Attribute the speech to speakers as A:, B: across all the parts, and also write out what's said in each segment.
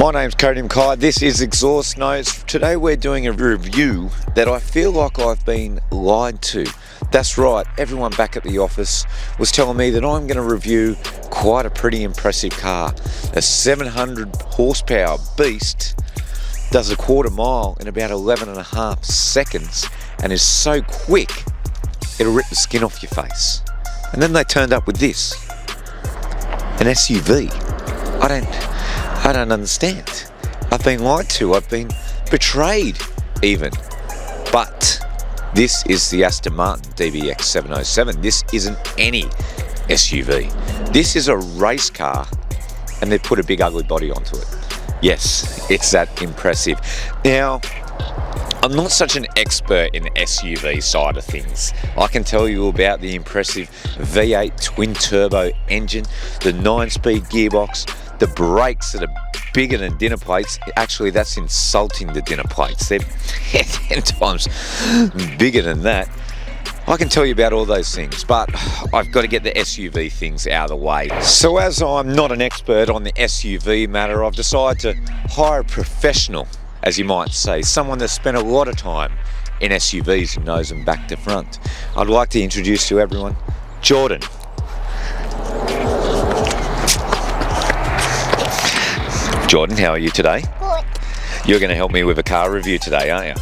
A: My name's Cody Mackay, this is Exhaust Notes. Today we're doing a review that I feel like I've been lied to. That's right, everyone back at the office was telling me that I'm going to review quite a pretty impressive car. A 700 horsepower beast does a quarter mile in about 11.5 seconds and is so quick it'll rip the skin off your face. And then they turned up with this, an SUV. I don't understand. I've been lied to, I've been betrayed even. But this is the Aston Martin DBX707. This isn't any SUV. This is a race car and they've put a big ugly body onto it. Yes, it's that impressive. Now, I'm not such an expert in the SUV side of things. I can tell you about the impressive V8 twin turbo engine, the 9-speed gearbox, the brakes that are bigger than dinner plates. Actually, that's insulting the dinner plates. They're 10 times bigger than that. I can tell you about all those things, but I've got to get the SUV things out of the way. So as I'm not an expert on the SUV matter, I've decided to hire a professional, as you might say, someone that's spent a lot of time in SUVs and knows them back to front. I'd like to introduce to everyone, Jordan. Jordan, how are you today?
B: Good.
A: You're going to help me with a car review today, aren't you?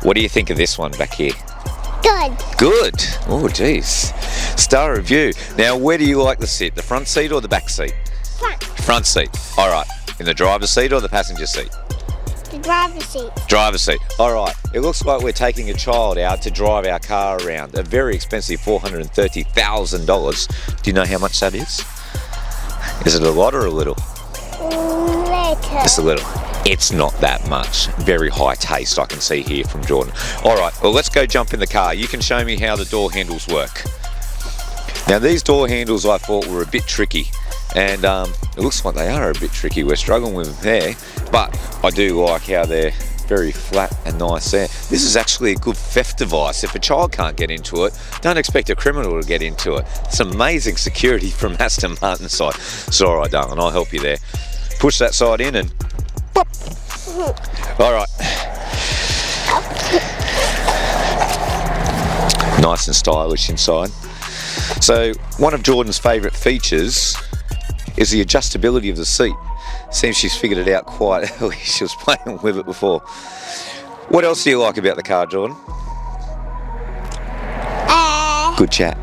A: What do you think of this one back here?
B: Good.
A: Good. Oh, geez. Star review. Now, where do you like to sit? The front seat or the back seat?
B: Front.
A: Front seat. All right. In the driver's seat or the passenger seat?
B: The driver's seat.
A: Driver's seat. All right. It looks like we're taking a child out to drive our car around. A very expensive $430,000. Do you know how much that is? Is it a lot or a little?
B: Little.
A: Just a little. It's not that much. Very high taste I can see here from Jordan. All right, well, let's go jump in the car. You can show me how the door handles work. Now, these door handles I thought were a bit tricky, and it looks like they are a bit tricky. We're struggling with them there, but I do like how they're very flat and nice there. This is actually a good theft device. If a child can't get into it, don't expect a criminal to get into it. It's amazing security from Aston Martin's side. It's all right, darling, I'll help you there. Push that side in and pop. All right. Nice and stylish inside. So one of Jordan's favourite features is the adjustability of the seat. Seems she's figured it out quite early. She was playing with it before. What else do you like about the car, Jordan? Good chat.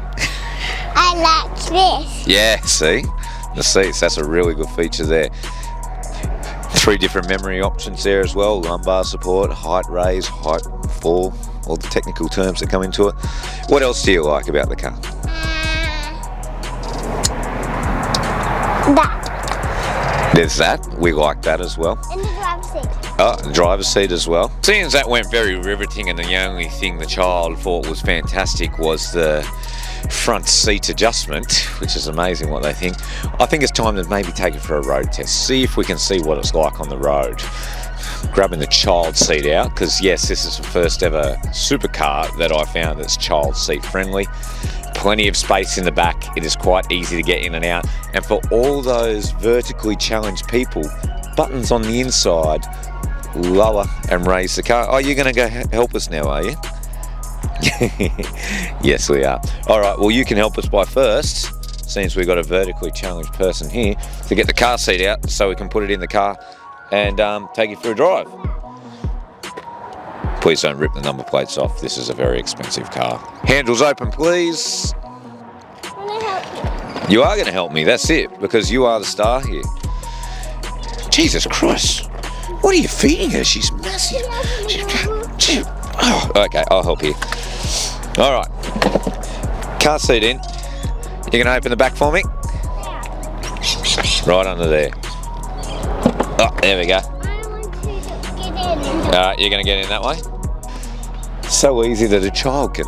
B: I like this.
A: Yeah, see? The seats, that's a really good feature there. 3 different memory options there as well. Lumbar support, height raise, height fall, all the technical terms that come into it. What else do you like about the car?
B: That.
A: There's that. We like that as well.
B: And the driver's seat.
A: Oh, the driver's seat as well. Seeing as that went very riveting and the only thing the child thought was fantastic was the front seat adjustment, which is amazing what they think. I think it's time to maybe take it for a road test. See if we can see what it's like on the road. Grabbing the child seat out, because yes, this is the first ever supercar that I found that's child seat friendly. Plenty of space in the back. It is quite easy to get in and out. And for all those vertically challenged people, buttons on the inside lower and raise the car. Oh, you're going to go help us now, are you? Yes, we are. All right, well, you can help us by first, since we've got a vertically challenged person here, to get the car seat out so we can put it in the car and take it for a drive. Please don't rip the number plates off. This is a very expensive car. Handles open, please.
B: Can I help you?
A: You are going to help me, that's it, because you are the star here. Jesus Christ. What are you feeding her? She's massive. Oh, okay, I'll help you. All right. Car seat in. You going to open the back for me? Right under there. Oh, there we go.
B: I want to get in.
A: All right, you're going to get in that way? So easy that a child can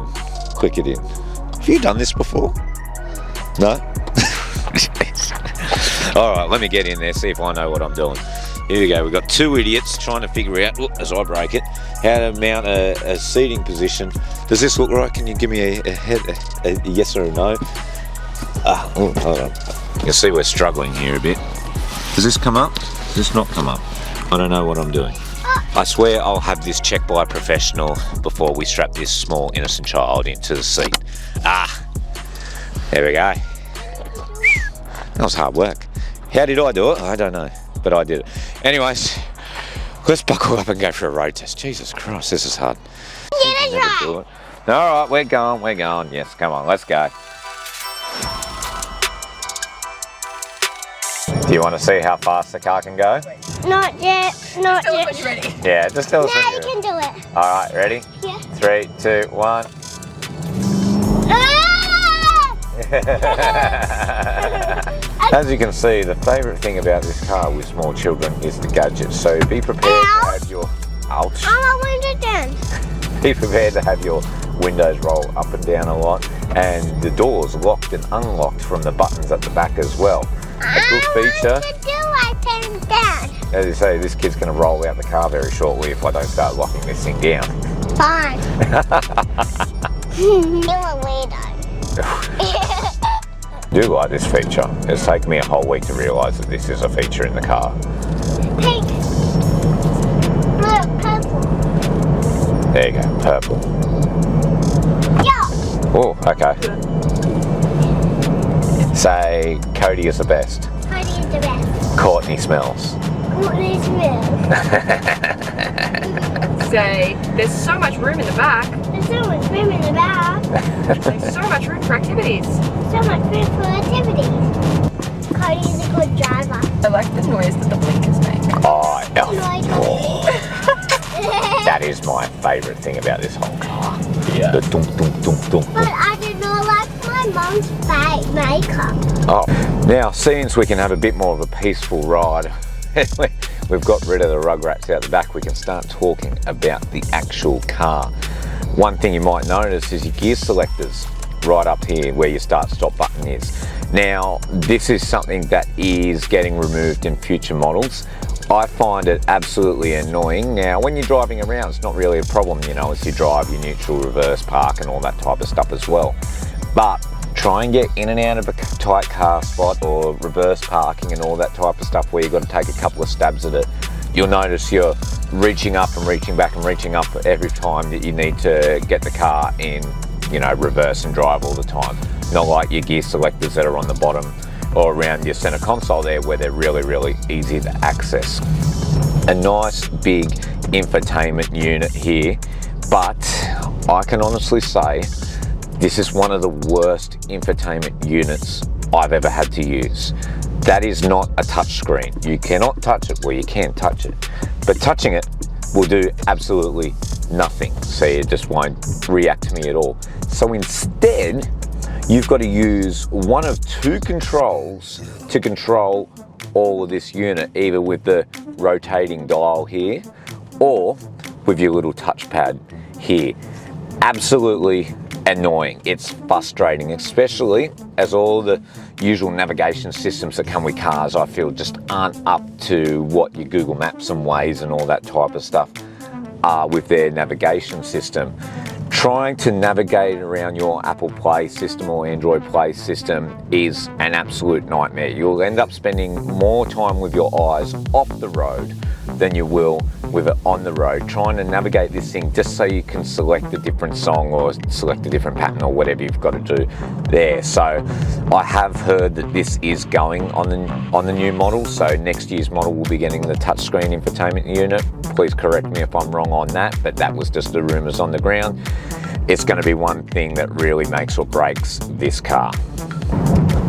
A: click it in. Have you done this before? No? All right, let me get in there, see if I know what I'm doing. Here we go, we've got 2 idiots trying to figure out, as I break it, how to mount a seating position. Does this look right? Can you give me a yes or a no? Hold on. You can see we're struggling here a bit. Does this come up? this not come up? I don't know what I'm doing. I swear I'll have this checked by a professional before we strap this small innocent child into the seat. There we go. That was hard work. How did I do it? I don't know, but I did it. Anyways, let's buckle up and go for a road test. Jesus Christ, this is hard. All right, we're going. Yes, come on, let's go. Do you want to see how fast the car can go?
B: Not yet. Not
C: Tell us
B: yet.
C: when you're ready.
A: Yeah, just tell us
B: Now
A: when
B: you
A: you're
B: can do it.
A: All right, ready?
B: Yeah.
A: 3, 2, 1. As you can see, the favourite thing about this car with small children is the gadgets. So be prepared to have your ouch.
B: I want it
A: Be prepared to have your windows roll up and down a lot, and the doors locked and unlocked from the buttons at the back as well. A good feature.
B: I want to do up and down.
A: As you say, this kid's going to roll out the car very shortly if I don't start locking this thing down.
B: Fine. You're a weirdo.
A: I do like this feature. It's taken me a whole week to realise that this is a feature in the car.
B: Pink. Look, purple.
A: There you go, purple.
B: Yeah.
A: Oh, okay. Say Cody is the best.
B: Cody is the best.
A: Courtney smells.
B: Courtney smells.
C: Say, there's so much room in the back.
B: There's so much room in the back.
C: There's so much room for activities.
B: So much room for activities. Cody is a good driver.
C: I like the noise that the blinkers make.
A: Oh,
B: Like
A: that is my favourite thing about this whole car. Yeah. The dunk, dunk, dunk, dunk.
B: But I did not like my mum's fake makeup.
A: Oh, now since we can have a bit more of a peaceful ride, we've got rid of the rugrats out the back, we can start talking about the actual car. One thing you might notice is your gear selectors right up here where your start stop button is. Now this is something that is getting removed in future models. I find it absolutely annoying. Now when you're driving around it's not really a problem, you know, as you drive your neutral, reverse, park and all that type of stuff as well. But try and get in and out of a tight car spot or reverse parking and all that type of stuff where you've got to take a couple of stabs at it. You'll notice you're reaching up and reaching back and reaching up every time that you need to get the car in, you know, reverse and drive all the time. Not like your gear selectors that are on the bottom or around your center console there where they're really, really easy to access. A nice big infotainment unit here, but I can honestly say this is one of the worst infotainment units I've ever had to use. That is not a touch screen. You cannot touch it, well you can touch it, but touching it will do absolutely nothing. So it just won't react to me at all. So instead, you've got to use one of two controls to control all of this unit, either with the rotating dial here or with your little touchpad here. Absolutely annoying. It's frustrating, especially as all the usual navigation systems that come with cars, I feel, just aren't up to what your Google Maps and Waze and all that type of stuff are with their navigation system. Trying to navigate around your Apple Play system or Android Play system is an absolute nightmare. You'll end up spending more time with your eyes off the road than you will with it on the road, trying to navigate this thing just so you can select a different song or select a different pattern or whatever you've got to do there. So I have heard that this is going on the new model, so next year's model will be getting the touchscreen infotainment unit. Please correct me if I'm wrong on that, but that was just the rumours on the ground. It's going to be one thing that really makes or breaks this car.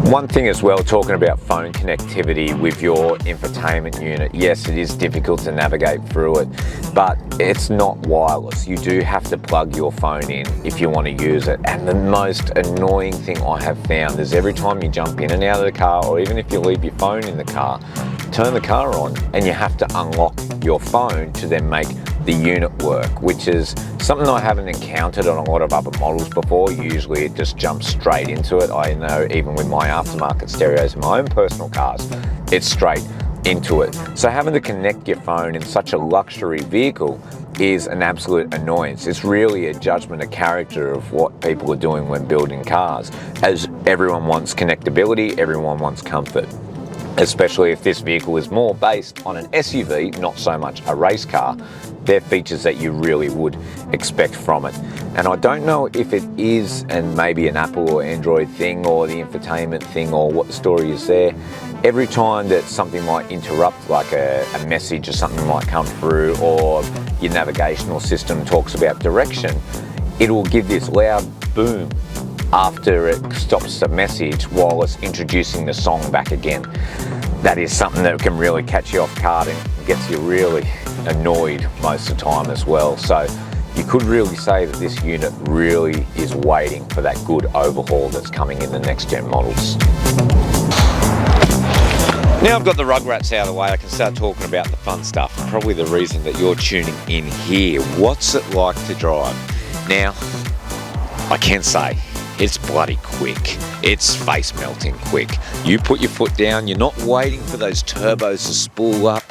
A: One thing as well, talking about phone connectivity with your infotainment unit, yes, it is difficult to navigate through it, but it's not wireless. You do have to plug your phone in if you want to use it. And the most annoying thing I have found is every time you jump in and out of the car, or even if you leave your phone in the car, turn the car on and you have to unlock your phone to then make the unit work, which is something I haven't encountered on a lot of other models before. Usually it just jumps straight into it. I know even with my aftermarket stereos in my own personal cars, it's straight into it. So having to connect your phone in such a luxury vehicle is an absolute annoyance. It's really a judgment of character of what people are doing when building cars, as everyone wants connectability, everyone wants comfort. especially if this vehicle is more based on an SUV, not so much a race car. They're features that you really would expect from it. And I don't know if it is, and maybe an Apple or Android thing, or the infotainment thing, or what the story is there. Every time that something might interrupt, like a message or something might come through, or your navigational system talks about direction, it will give this loud boom after it stops the message while it's introducing the song back again. That is something that can really catch you off guard and gets you really annoyed most of the time as well. So you could really say that this unit really is waiting for that good overhaul that's coming in the next gen models. Now I've got the Rugrats out of the way, I can start talking about the fun stuff. Probably the reason that you're tuning in here. What's it like to drive? Now, I can say, it's bloody quick. It's face melting quick. You put your foot down, you're not waiting for those turbos to spool up.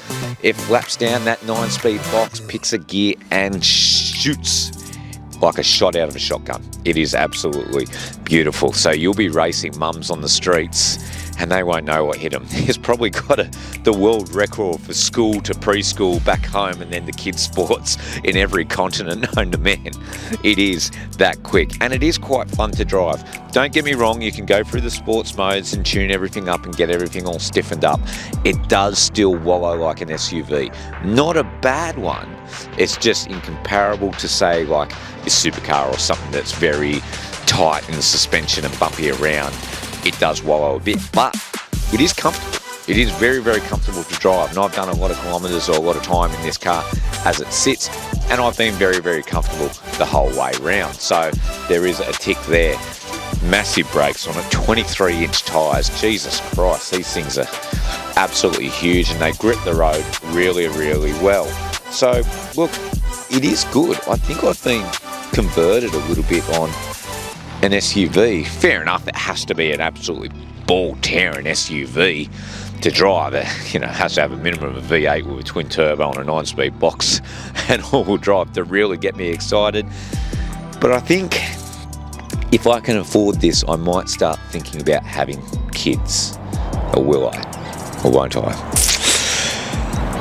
A: It flaps down that 9-speed box, picks a gear and shoots like a shot out of a shotgun. It is absolutely beautiful. So you'll be racing mums on the streets and they won't know what hit them. He's probably got the world record for school to preschool back home, and then the kids' sports in every continent known to man. It is that quick, and it is quite fun to drive. Don't get me wrong, you can go through the sports modes and tune everything up and get everything all stiffened up. It does still wallow like an SUV. Not a bad one. It's just incomparable to, say, like a supercar or something that's very tight in the suspension and bumpy around. It does wallow a bit, but it is comfortable. It is very, very comfortable to drive, and I've done a lot of kilometres or a lot of time in this car as it sits, and I've been very, very comfortable the whole way round. So there is a tick there. Massive brakes on it, 23-inch tyres. Jesus Christ, these things are absolutely huge, and they grip the road really, really well. So look, it is good. I think I've been converted a little bit on an SUV. Fair enough, it has to be an absolutely ball-tearing SUV to drive. It, has to have a minimum of a V8 with a twin turbo and a 9-speed box and all-wheel drive to really get me excited. But I think if I can afford this, I might start thinking about having kids. Or will I? Or won't I?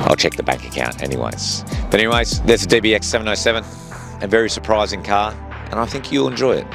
A: I'll check the bank account anyways. But anyways, there's a DBX707, a very surprising car, and I think you'll enjoy it.